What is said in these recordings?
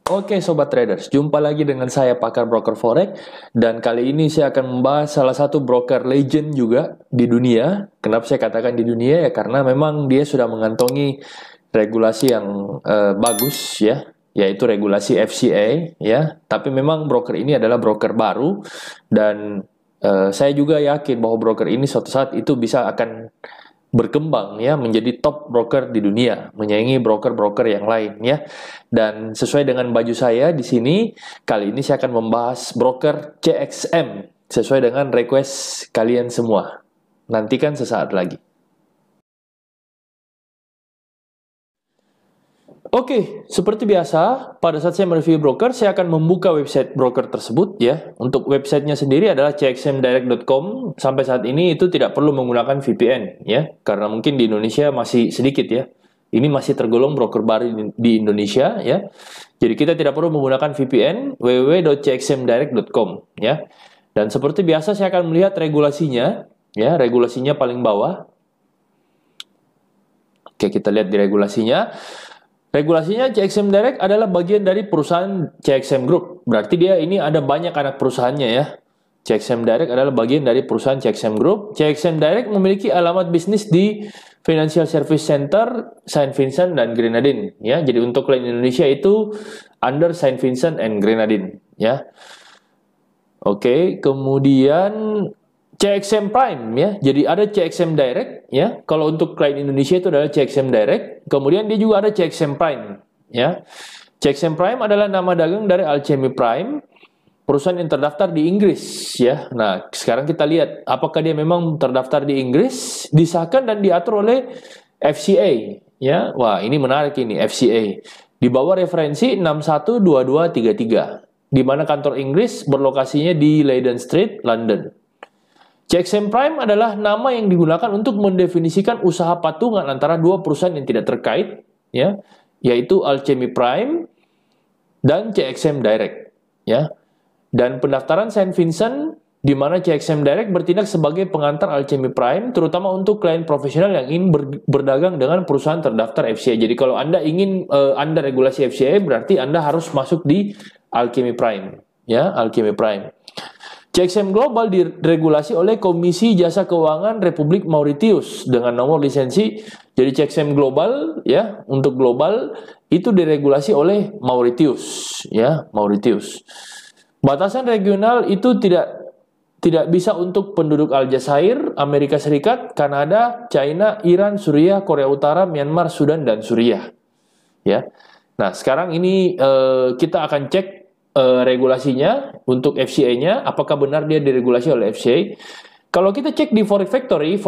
Oke Sobat Traders, jumpa lagi dengan saya pakar broker forex dan kali ini saya akan membahas salah satu broker legend juga di dunia. Kenapa saya katakan di dunia ya karena memang dia sudah mengantongi regulasi yang bagus ya, yaitu regulasi FCA ya. Tapi memang broker ini adalah broker baru dan saya juga yakin bahwa broker ini suatu saat itu bisa akan berkembang ya menjadi top broker di dunia, menyaingi broker-broker yang lain ya. Dan sesuai dengan baju saya di sini, kali ini saya akan membahas broker CXM sesuai dengan request kalian semua. Nantikan sesaat lagi. Oke, seperti biasa, pada saat saya mereview broker, saya akan membuka website broker tersebut ya. Untuk websitenya sendiri adalah cxmdirect.com. Sampai saat ini itu tidak perlu menggunakan VPN ya, karena mungkin di Indonesia masih sedikit ya. Ini masih tergolong broker baru di Indonesia ya. Jadi kita tidak perlu menggunakan VPN, www.cxmdirect.com ya. Dan seperti biasa saya akan melihat regulasinya ya, regulasinya paling bawah. Oke, kita lihat di regulasinya. Regulasinya CXM Direct adalah bagian dari perusahaan CXM Group. Berarti dia ini ada banyak anak perusahaannya ya. CXM Direct adalah bagian dari perusahaan CXM Group. CXM Direct memiliki alamat bisnis di Financial Service Center, Saint Vincent dan Grenadine ya. Jadi untuk klien Indonesia itu under Saint Vincent and Grenadine ya. Oke, kemudian CXM Prime ya. Jadi ada CXM Direct ya. Kalau untuk klien Indonesia itu adalah CXM Direct. Kemudian dia juga ada CXM Prime ya. CXM Prime adalah nama dagang dari Alchemy Prime, perusahaan yang terdaftar di Inggris ya. Nah, sekarang kita lihat apakah dia memang terdaftar di Inggris, disahkan dan diatur oleh FCA ya. Wah, ini menarik ini FCA. Di bawah referensi 612233 di mana kantor Inggris berlokasinya di Leiden Street, London. CXM Prime adalah nama yang digunakan untuk mendefinisikan usaha patungan antara dua perusahaan yang tidak terkait, ya, yaitu Alchemy Prime dan CXM Direct, ya. Dan pendaftaran Saint Vincent, di mana CXM Direct bertindak sebagai pengantar Alchemy Prime, terutama untuk klien profesional yang ingin berdagang dengan perusahaan terdaftar FCA. Jadi kalau Anda ingin Anda regulasi FCA, berarti Anda harus masuk di Alchemy Prime, ya, Alchemy Prime. CXM Global diregulasi oleh Komisi Jasa Keuangan Republik Mauritius dengan nomor lisensi. Jadi CXM Global ya, untuk global itu diregulasi oleh Mauritius ya, Mauritius. Batasan regional itu tidak bisa untuk penduduk Aljazair, Amerika Serikat, Kanada, China, Iran, Suriah, Korea Utara, Myanmar, Sudan dan Suriah. Ya. Nah, sekarang ini kita akan cek regulasinya untuk FCA-nya, apakah benar dia diregulasi oleh FCA. Kalau kita cek di Forex Factory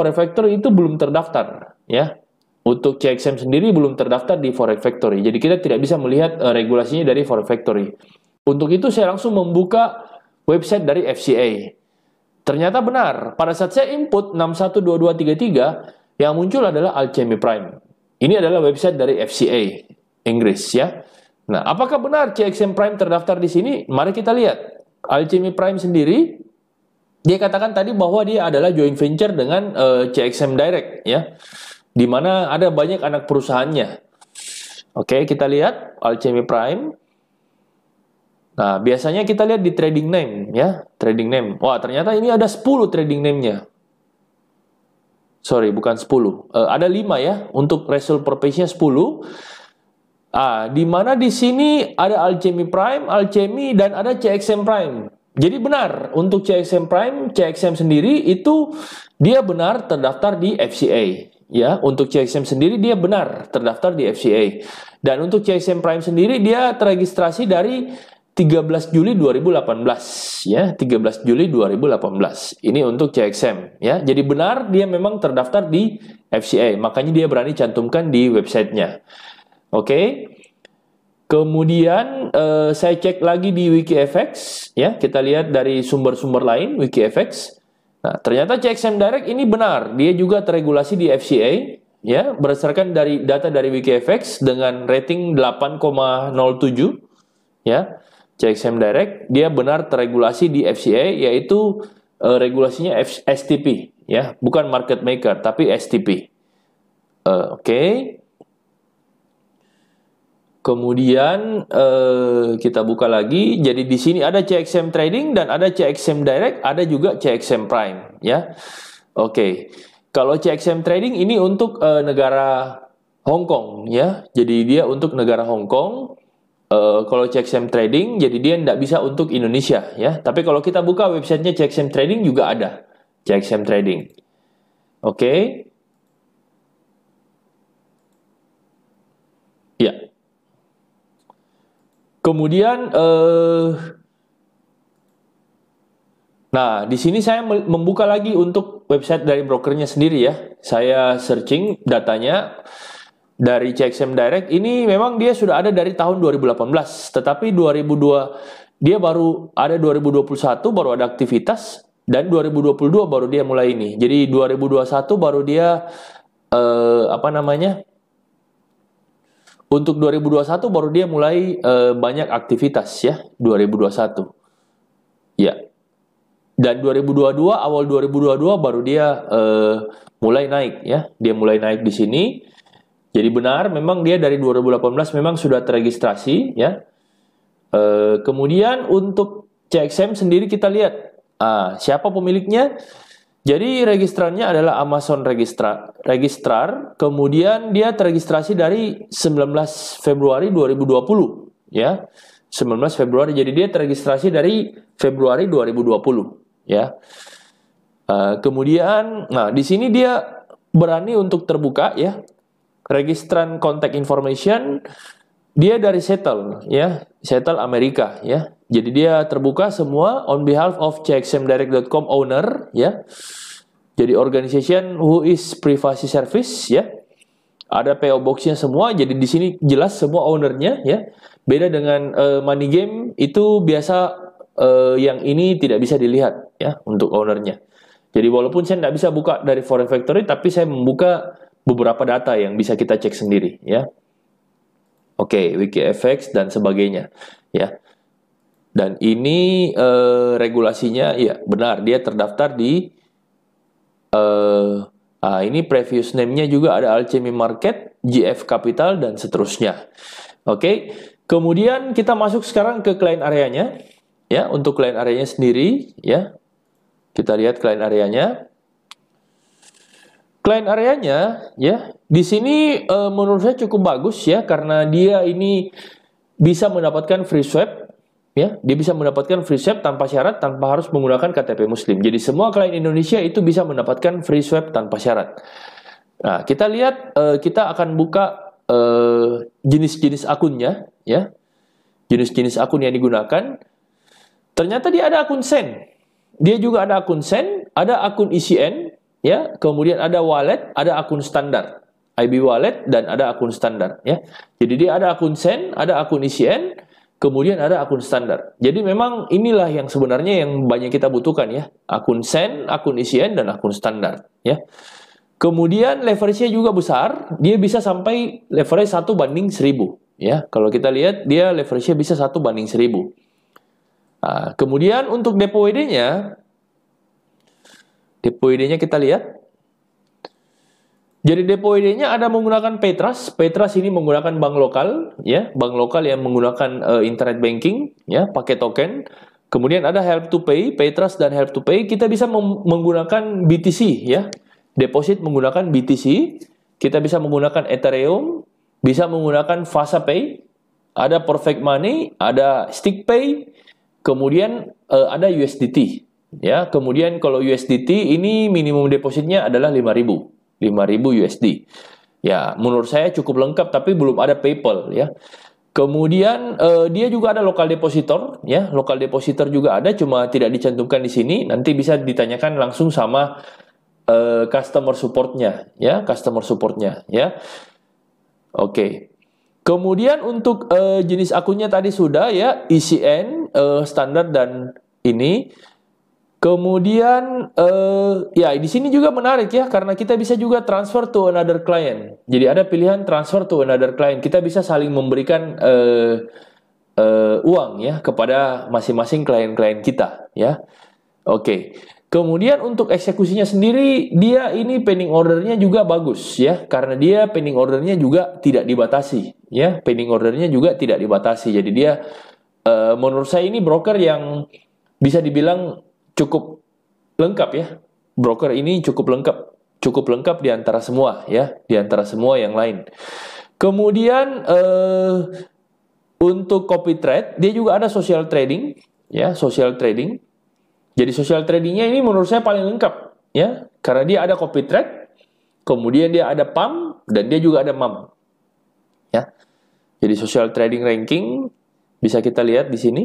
itu belum terdaftar ya. Untuk CXM sendiri belum terdaftar di Forex Factory. Jadi kita tidak bisa melihat regulasinya dari Forex Factory. Untuk itu saya langsung membuka website dari FCA. Ternyata benar, pada saat saya input 612233 yang muncul adalah Alchemy Prime. Ini adalah website dari FCA Inggris ya. Nah, apakah benar CXM Prime terdaftar di sini? Mari kita lihat. Alchemy Prime sendiri, dia katakan tadi bahwa dia adalah joint venture dengan CXM Direct, ya, di mana ada banyak anak perusahaannya. Oke, kita lihat Alchemy Prime. Nah, biasanya kita lihat di trading name, ya, trading name. Wah, ternyata ini ada 10 trading name-nya. Sorry, bukan 10. Ada 5 ya. Untuk result per page-nya 10. Di mana di sini ada Alchemy Prime, Alchemy dan ada CXM Prime. Jadi benar untuk CXM Prime, CXM sendiri itu dia benar terdaftar di FCA. Ya, untuk CXM sendiri dia benar terdaftar di FCA. Dan untuk CXM Prime sendiri dia terregistrasi dari 13 Juli 2018 ya, 13 Juli 2018. Ini untuk CXM ya. Jadi benar dia memang terdaftar di FCA, makanya dia berani cantumkan di websitenya. Oke. Kemudian saya cek lagi di WikiFX ya, kita lihat dari sumber-sumber lain WikiFX. Nah, ternyata CXM Direct ini benar, dia juga terregulasi di FCA ya, berdasarkan dari data dari WikiFX dengan rating 8,07 ya. CXM Direct dia benar terregulasi di FCA, yaitu regulasinya STP ya, bukan market maker tapi STP. Oke. Kemudian kita buka lagi. Jadi di sini ada CXM Trading dan ada CXM Direct, ada juga CXM Prime, ya. Oke. Kalau CXM Trading ini untuk negara Hong Kong, ya. Jadi dia untuk negara Hong Kong. Kalau CXM Trading, jadi dia tidak bisa untuk Indonesia, ya. Tapi kalau kita buka websitenya CXM Trading juga ada CXM Trading. Oke. Ya. Kemudian, nah di sini saya membuka lagi untuk website dari brokernya sendiri, ya. Saya searching datanya dari CXM Direct. Ini memang dia sudah ada dari tahun 2018, tetapi 2002 dia baru ada 2021 baru ada aktivitas dan 2022 baru dia mulai ini. Jadi 2021 baru dia apa namanya? Untuk 2021 baru dia mulai banyak aktivitas, ya, 2021. Ya. Dan 2022 awal 2022 baru dia mulai naik, ya. Dia mulai naik di sini. Jadi benar memang dia dari 2018 memang sudah terregistrasi, ya. Kemudian untuk CXM sendiri kita lihat siapa pemiliknya. Jadi registrannya adalah Amazon registrar, kemudian dia terregistrasi dari 19 Februari 2020, ya. 19 Februari, jadi dia terregistrasi dari Februari 2020, ya. Kemudian, nah di sini dia berani untuk terbuka, ya. Registran contact information, dia dari Settle, ya. Settle Amerika, ya. Jadi dia terbuka semua on behalf of CXMdirect.com owner, ya. Jadi organization who is privacy service, ya. Ada PO box-nya semua. Jadi di sini jelas semua ownernya, ya. Beda dengan money game itu biasa yang ini tidak bisa dilihat, ya, untuk ownernya. Jadi walaupun saya tidak bisa buka dari Foreign Factory, tapi saya membuka beberapa data yang bisa kita cek sendiri, ya. Oke, WikiFX dan sebagainya, ya. Dan ini regulasinya, ya benar, dia terdaftar di ini previous name-nya juga ada Alchemy Market, GF Capital, dan seterusnya. Oke, kemudian kita masuk sekarang ke client areanya, ya. Untuk client areanya sendiri, ya, kita lihat client areanya. Client areanya, ya, di sini menurut saya cukup bagus, ya, karena dia ini bisa mendapatkan free swap. Ya, dia bisa mendapatkan free swap tanpa syarat, tanpa harus menggunakan KTP Muslim. Jadi semua klien Indonesia itu bisa mendapatkan free swap tanpa syarat. Nah, kita lihat, kita akan buka jenis-jenis akunnya, ya, jenis-jenis akun yang digunakan. Ternyata dia ada akun Send, dia juga ada akun Send, ada akun ECN, ya, kemudian ada wallet, ada akun standar, IB wallet, dan ada akun standar, ya. Jadi dia ada akun Send, ada akun ECN. Kemudian ada akun standar. Jadi memang inilah yang sebenarnya yang banyak kita butuhkan, ya. Akun Send, akun ECN, dan akun standar, ya. Kemudian leverage-nya juga besar. Dia bisa sampai leverage 1:1000, ya. Kalau kita lihat dia leverage-nya bisa 1:1000. Nah, kemudian untuk depo WD-nya kita lihat. Jadi depo ID-nya ada menggunakan Paytrust. Paytrust ini menggunakan bank lokal, ya, bank lokal yang menggunakan internet banking, ya, pakai token. Kemudian ada Help to Pay, Paytrust dan Help to Pay. Kita bisa menggunakan BTC, ya, deposit menggunakan BTC. Kita bisa menggunakan Ethereum, bisa menggunakan FasaPay, ada Perfect Money, ada StickPay, kemudian ada USDT, ya. Kemudian kalau USDT ini minimum depositnya adalah 5.000 USD. Ya, menurut saya cukup lengkap, tapi belum ada PayPal, ya. Kemudian dia juga ada local depositor, ya. Local depositor juga ada, cuma tidak dicantumkan di sini. Nanti bisa ditanyakan langsung sama customer supportnya, ya, customer supportnya, ya. Oke. Kemudian untuk jenis akunnya tadi sudah, ya, ECN, standar, dan ini. Kemudian, ya, di sini juga menarik, ya, karena kita bisa juga transfer to another client. Jadi ada pilihan transfer to another client. Kita bisa saling memberikan uang, ya, kepada masing-masing klien-klien kita, ya. Oke. Kemudian untuk eksekusinya sendiri, dia ini pending ordernya juga bagus ya, karena dia pending ordernya juga tidak dibatasi ya, pending ordernya juga tidak dibatasi. Jadi dia menurut saya ini broker yang bisa dibilang cukup lengkap ya. Broker ini cukup lengkap di antara semua ya, di antara semua yang lain. Kemudian untuk copy trade, dia juga ada social trading ya, social trading. Jadi social tradingnya ini menurut saya paling lengkap ya, karena dia ada copy trade, kemudian dia ada pump dan dia juga ada mum ya. Jadi social trading ranking bisa kita lihat di sini.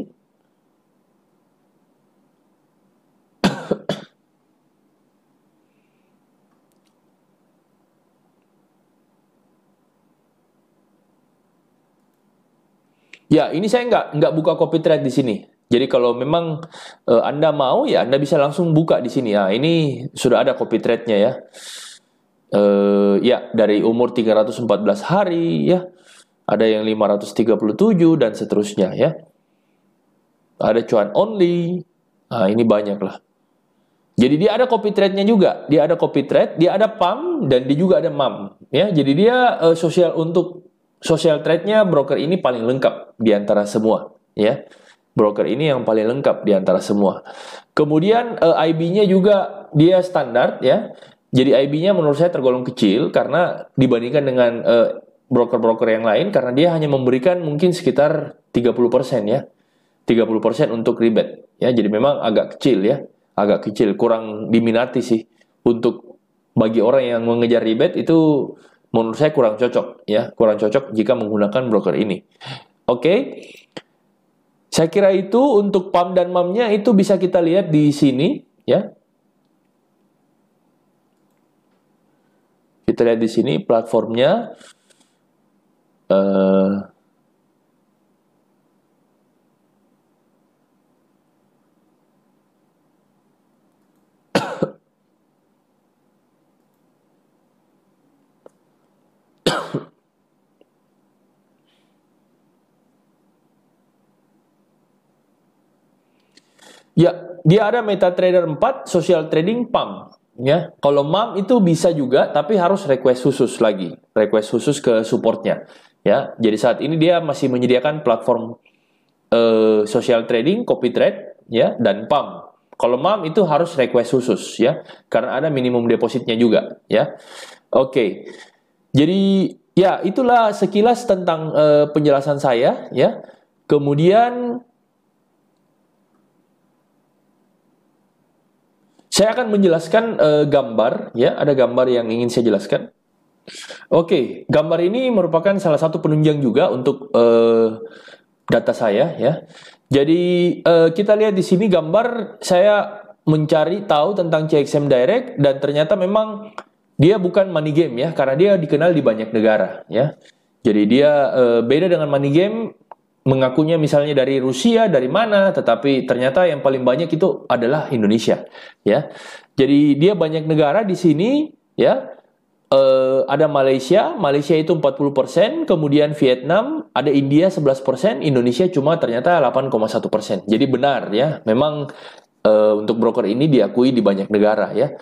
Ya, ini saya nggak buka copy trade di sini. Jadi kalau memang Anda mau ya Anda bisa langsung buka di sini ya. Ini sudah ada copy trade-nya ya. Ya dari umur 314 hari ya. Ada yang 537 dan seterusnya ya. Ada cuan only. Nah, ini banyak lah. Jadi dia ada copy trade-nya juga. Dia ada copy trade, dia ada pump dan dia juga ada mum ya. Jadi dia untuk social trade-nya broker ini paling lengkap di antara semua ya. Broker ini yang paling lengkap di antara semua. Kemudian IB-nya juga dia standar ya. Jadi IB-nya menurut saya tergolong kecil karena dibandingkan dengan broker-broker yang lain, karena dia hanya memberikan mungkin sekitar 30% ya. 30% untuk rebate ya. Jadi memang agak kecil ya. Agak kecil, kurang diminati sih. Untuk bagi orang yang mengejar rebate itu menurut saya kurang cocok ya. Kurang cocok jika menggunakan broker ini. Oke. Saya kira itu untuk pump dan mum-nya itu bisa kita lihat di sini ya. Kita lihat di sini platformnya. Ya, dia ada MetaTrader 4, Social Trading, Pump. Ya, kalau MAM itu bisa juga, tapi harus request khusus lagi, request khusus ke supportnya. Ya, jadi saat ini dia masih menyediakan platform Social Trading, Copy Trade, ya, dan Pump. Kalau MAM itu harus request khusus, ya, karena ada minimum depositnya juga, ya. Oke, jadi ya itulah sekilas tentang penjelasan saya, ya. Kemudian saya akan menjelaskan gambar, ya, ada gambar yang ingin saya jelaskan. Oke, gambar ini merupakan salah satu penunjang juga untuk data saya, ya. Jadi kita lihat di sini gambar saya mencari tahu tentang CXM Direct dan ternyata memang dia bukan money game ya, karena dia dikenal di banyak negara, ya. Jadi dia beda dengan money game. Mengakunya misalnya dari Rusia, dari mana, tetapi ternyata yang paling banyak itu adalah Indonesia, ya. Jadi dia banyak negara di sini, ya. Ada Malaysia itu 40%, kemudian Vietnam, ada India 11%, Indonesia cuma ternyata 8,1%. Jadi benar ya, memang untuk broker ini diakui di banyak negara ya.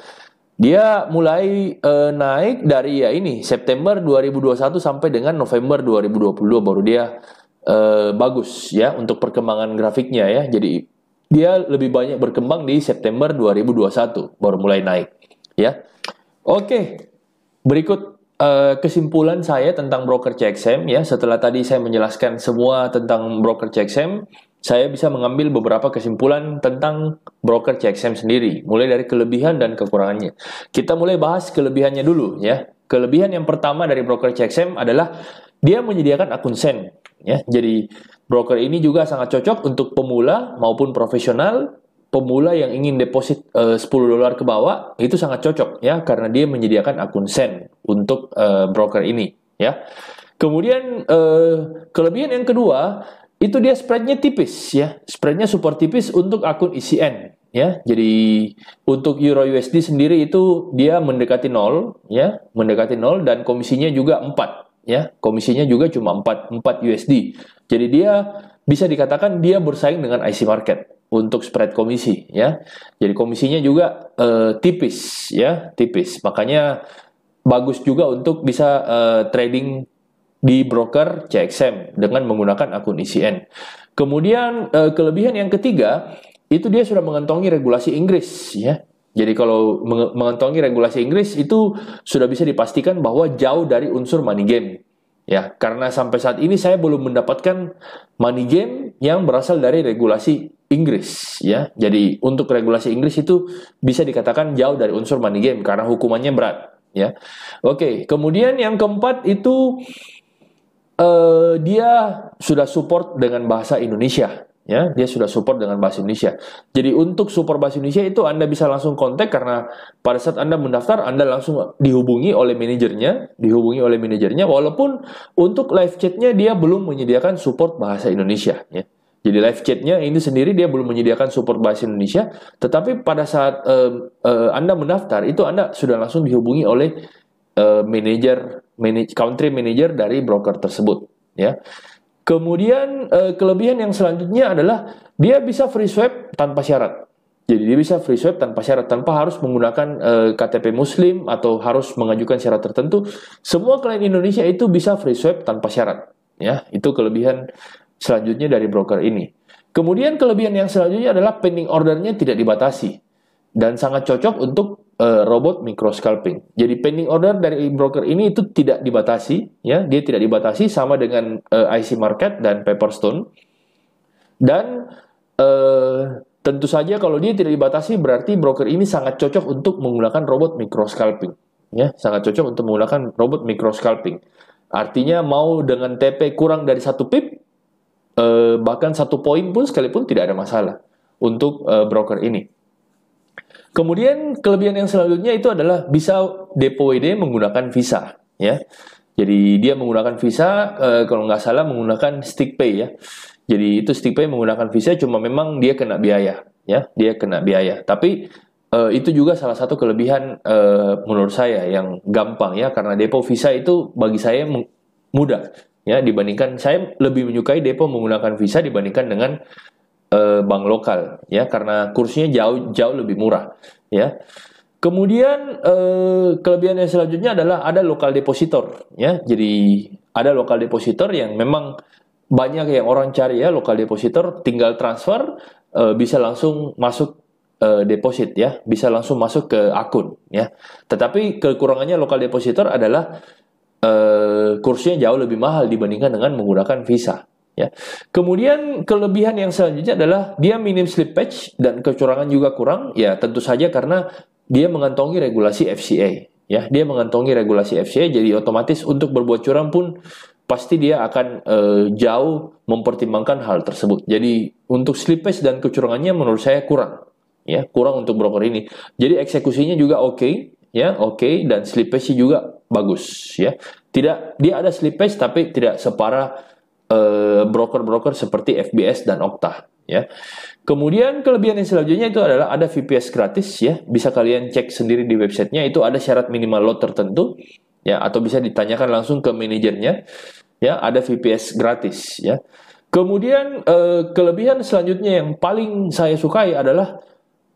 Dia mulai naik dari ya ini September 2021 sampai dengan November 2022 baru dia bagus ya untuk perkembangan grafiknya ya. Jadi dia lebih banyak berkembang di September 2021 baru mulai naik ya. Oke. Berikut kesimpulan saya tentang broker CXM ya. Setelah tadi saya menjelaskan semua tentang broker CXM, saya bisa mengambil beberapa kesimpulan tentang broker CXM sendiri, mulai dari kelebihan dan kekurangannya. Kita mulai bahas kelebihannya dulu ya. Kelebihan yang pertama dari broker CXM adalah dia menyediakan akun SEN ya. Jadi broker ini juga sangat cocok untuk pemula maupun profesional. Pemula yang ingin deposit $10 ke bawah itu sangat cocok ya, karena dia menyediakan akun SEN untuk broker ini ya. Kemudian kelebihan yang kedua itu dia spreadnya tipis ya, spreadnya super tipis untuk akun ECN ya. Jadi untuk Euro USD sendiri itu dia mendekati 0 ya, mendekati 0 dan komisinya juga 4 ya, komisinya juga cuma 4 USD. Jadi dia bisa dikatakan dia bersaing dengan IC market untuk spread komisi ya. Jadi komisinya juga tipis ya, tipis. Makanya bagus juga untuk bisa trading di broker CXM dengan menggunakan akun ECN. Kemudian kelebihan yang ketiga itu dia sudah mengantongi regulasi Inggris ya. Jadi kalau mengantongi regulasi Inggris itu sudah bisa dipastikan bahwa jauh dari unsur money game. Ya, karena sampai saat ini saya belum mendapatkan money game yang berasal dari regulasi Inggris ya. Jadi untuk regulasi Inggris itu bisa dikatakan jauh dari unsur money game karena hukumannya berat ya. Oke, kemudian yang keempat itu dia sudah support dengan bahasa Indonesia ya, dia sudah support dengan bahasa Indonesia. Jadi untuk support bahasa Indonesia itu Anda bisa langsung kontak karena pada saat Anda mendaftar Anda langsung dihubungi oleh manajernya, walaupun untuk live chatnya dia belum menyediakan support bahasa Indonesia ya. Jadi live chatnya ini sendiri dia belum menyediakan support bahasa Indonesia, tetapi pada saat Anda mendaftar itu Anda sudah langsung dihubungi oleh country manager dari broker tersebut ya. Kemudian kelebihan yang selanjutnya adalah dia bisa free swipe tanpa syarat. Jadi dia bisa free swipe tanpa syarat, tanpa harus menggunakan KTP Muslim atau harus mengajukan syarat tertentu. Semua klien Indonesia itu bisa free swipe tanpa syarat. Ya, itu kelebihan selanjutnya dari broker ini. Kemudian kelebihan yang selanjutnya adalah pending ordernya tidak dibatasi dan sangat cocok untuk robot micro scalping. Jadi pending order dari broker ini itu tidak dibatasi, ya, dia tidak dibatasi sama dengan IC Market dan Pepperstone. Dan tentu saja kalau dia tidak dibatasi berarti broker ini sangat cocok untuk menggunakan robot micro scalping, ya, sangat cocok untuk menggunakan robot micro scalping. Artinya mau dengan TP kurang dari 1 pip, bahkan 1 poin pun sekalipun tidak ada masalah untuk broker ini. Kemudian kelebihan yang selanjutnya itu adalah bisa depo WD menggunakan Visa ya. Jadi dia menggunakan Visa kalau nggak salah menggunakan StickPay ya. Jadi itu StickPay menggunakan Visa, cuma memang dia kena biaya ya, dia kena biaya. Tapi itu juga salah satu kelebihan menurut saya yang gampang ya, karena depo Visa itu bagi saya mudah ya, dibandingkan saya lebih menyukai depo menggunakan Visa dibandingkan dengan bank lokal ya, karena kursinya jauh lebih murah ya. Kemudian kelebihan yang selanjutnya adalah ada lokal depositor ya. Jadi ada lokal depositor yang memang banyak yang orang cari ya, lokal depositor tinggal transfer bisa langsung masuk deposit ya, bisa langsung masuk ke akun ya. Tetapi kekurangannya lokal depositor adalah kursinya jauh lebih mahal dibandingkan dengan menggunakan Visa. Ya. Kemudian kelebihan yang selanjutnya adalah dia minim slippage dan kecurangan juga kurang ya, tentu saja karena dia mengantongi regulasi FCA ya, dia mengantongi regulasi FCA, jadi otomatis untuk berbuat curang pun pasti dia akan jauh mempertimbangkan hal tersebut. Jadi untuk slippage dan kecurangannya menurut saya kurang ya, kurang untuk broker ini. Jadi eksekusinya juga oke ya, oke, dan slippage juga bagus ya. Tidak, dia ada slippage tapi tidak separah broker-broker seperti FBS dan Okta ya. Kemudian kelebihan yang selanjutnya itu adalah ada VPS gratis ya, bisa kalian cek sendiri di websitenya, itu ada syarat minimal lot tertentu ya, atau bisa ditanyakan langsung ke manajernya ya, ada VPS gratis ya. Kemudian kelebihan selanjutnya yang paling saya sukai adalah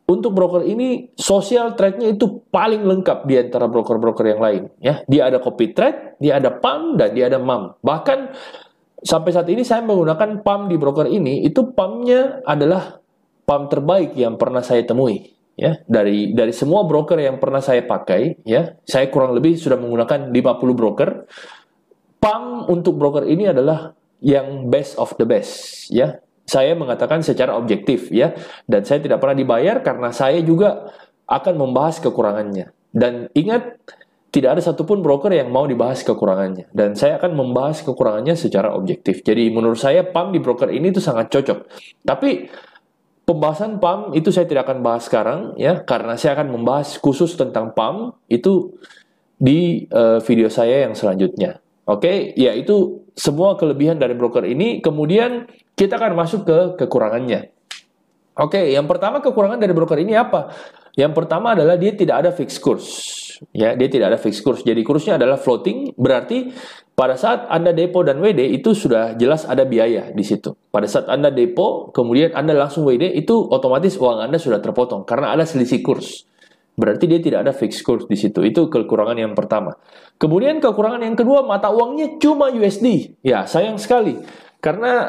untuk broker ini social trade-nya itu paling lengkap di antara broker-broker yang lain ya. Dia ada copy trade, dia ada PAM, dan dia ada MAM. Bahkan sampai saat ini saya menggunakan PAM di broker ini, itu PAM-nya adalah PAM terbaik yang pernah saya temui ya. Dari semua broker yang pernah saya pakai ya, saya kurang lebih sudah menggunakan 50 broker. PAM untuk broker ini adalah yang best of the best ya. Saya mengatakan secara objektif ya, dan saya tidak pernah dibayar karena saya juga akan membahas kekurangannya. Dan ingat, tidak ada satupun broker yang mau dibahas kekurangannya. Dan saya akan membahas kekurangannya secara objektif. Jadi menurut saya PAM di broker ini itu sangat cocok. Tapi pembahasan PAM itu saya tidak akan bahas sekarang ya, karena saya akan membahas khusus tentang PAM itu di video saya yang selanjutnya. Oke, ya itu semua kelebihan dari broker ini. Kemudian kita akan masuk ke kekurangannya. Oke, yang pertama kekurangan dari broker ini apa? Yang pertama adalah dia tidak ada fixed course. Ya, dia tidak ada fixed course. Jadi kursnya adalah floating, berarti pada saat Anda depo dan WD itu sudah jelas ada biaya di situ. Pada saat Anda depo, kemudian Anda langsung WD, itu otomatis uang Anda sudah terpotong karena ada selisih kurs. Berarti dia tidak ada fixed course di situ. Itu kekurangan yang pertama. Kemudian kekurangan yang kedua, mata uangnya cuma USD. Ya, sayang sekali. Karena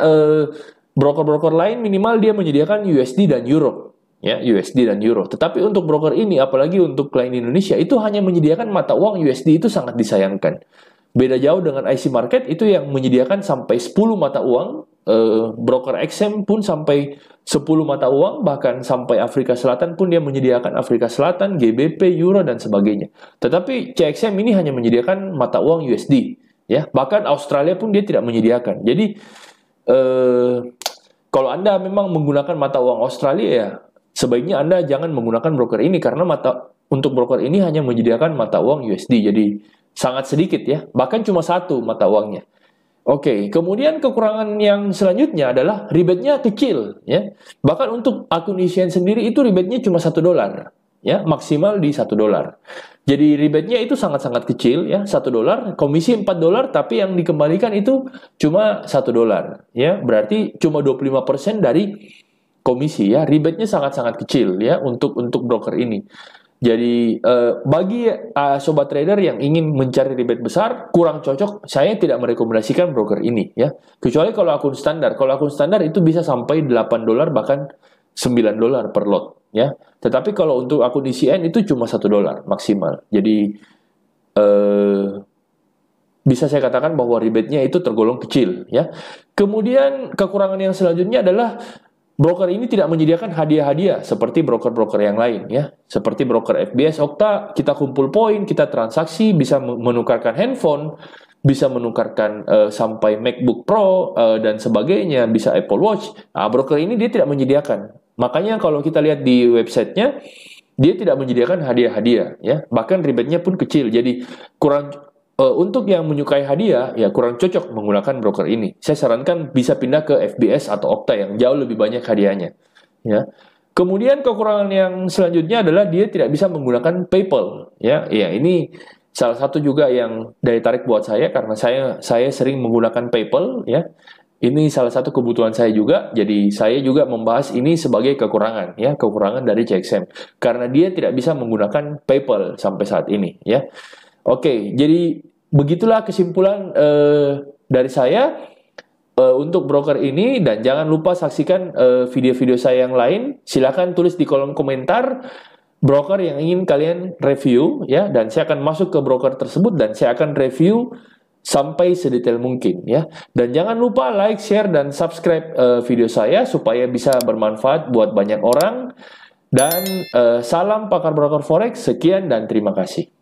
broker-broker lain minimal dia menyediakan USD dan Euro. Ya, USD dan Euro. Tetapi untuk broker ini, apalagi untuk klien Indonesia, itu hanya menyediakan mata uang USD. Itu sangat disayangkan. Beda jauh dengan IC Market, itu yang menyediakan sampai 10 mata uang. Broker XM pun sampai 10 mata uang, bahkan sampai Afrika Selatan pun dia menyediakan Afrika Selatan, GBP, Euro, dan sebagainya. Tetapi CXM ini hanya menyediakan mata uang USD. Ya, bahkan Australia pun dia tidak menyediakan. Jadi, kalau Anda memang menggunakan mata uang Australia, ya sebaiknya Anda jangan menggunakan broker ini karena untuk broker ini hanya menyediakan mata uang USD. Jadi sangat sedikit ya, bahkan cuma satu mata uangnya. Oke, kemudian kekurangan yang selanjutnya adalah rebate-nya kecil ya. Bahkan untuk akun ICN sendiri itu rebate-nya cuma $1 ya, maksimal di $1. Jadi rebate-nya itu sangat-sangat kecil ya, $1, komisi $4, tapi yang dikembalikan itu cuma $1 ya. Berarti cuma 25% dari komisi ya, rebate-nya sangat-sangat kecil ya untuk broker ini. Jadi bagi sobat trader yang ingin mencari rebate besar kurang cocok, saya tidak merekomendasikan broker ini ya. Kecuali kalau akun standar. Kalau akun standar itu bisa sampai $8 bahkan $9 per lot ya. Tetapi kalau untuk akun ICN itu cuma $1 maksimal. Jadi bisa saya katakan bahwa rebate-nya itu tergolong kecil ya. Kemudian kekurangan yang selanjutnya adalah broker ini tidak menyediakan hadiah-hadiah seperti broker-broker yang lain ya. Seperti broker FBS, Okta, kita kumpul poin, kita transaksi, bisa menukarkan handphone, bisa menukarkan sampai MacBook Pro dan sebagainya, bisa Apple Watch. Nah, broker ini dia tidak menyediakan. Makanya kalau kita lihat di websitenya, dia tidak menyediakan hadiah-hadiah ya. Bahkan rebate-nya pun kecil. Jadi untuk yang menyukai hadiah, ya kurang cocok menggunakan broker ini. Saya sarankan bisa pindah ke FBS atau Okta yang jauh lebih banyak hadiahnya. Ya. Kemudian kekurangan yang selanjutnya adalah dia tidak bisa menggunakan PayPal. Ya, ini salah satu juga yang daya tarik buat saya karena saya sering menggunakan PayPal. Ya, ini salah satu kebutuhan saya juga. Jadi saya juga membahas ini sebagai kekurangan, ya kekurangan dari CXM karena dia tidak bisa menggunakan PayPal sampai saat ini. Ya. Oke, jadi begitulah kesimpulan dari saya untuk broker ini, dan jangan lupa saksikan video-video saya yang lain. Silakan tulis di kolom komentar broker yang ingin kalian review ya, dan saya akan masuk ke broker tersebut dan saya akan review sampai sedetail mungkin ya. Dan jangan lupa like, share, dan subscribe video saya supaya bisa bermanfaat buat banyak orang. Dan salam pakar broker forex, sekian dan terima kasih.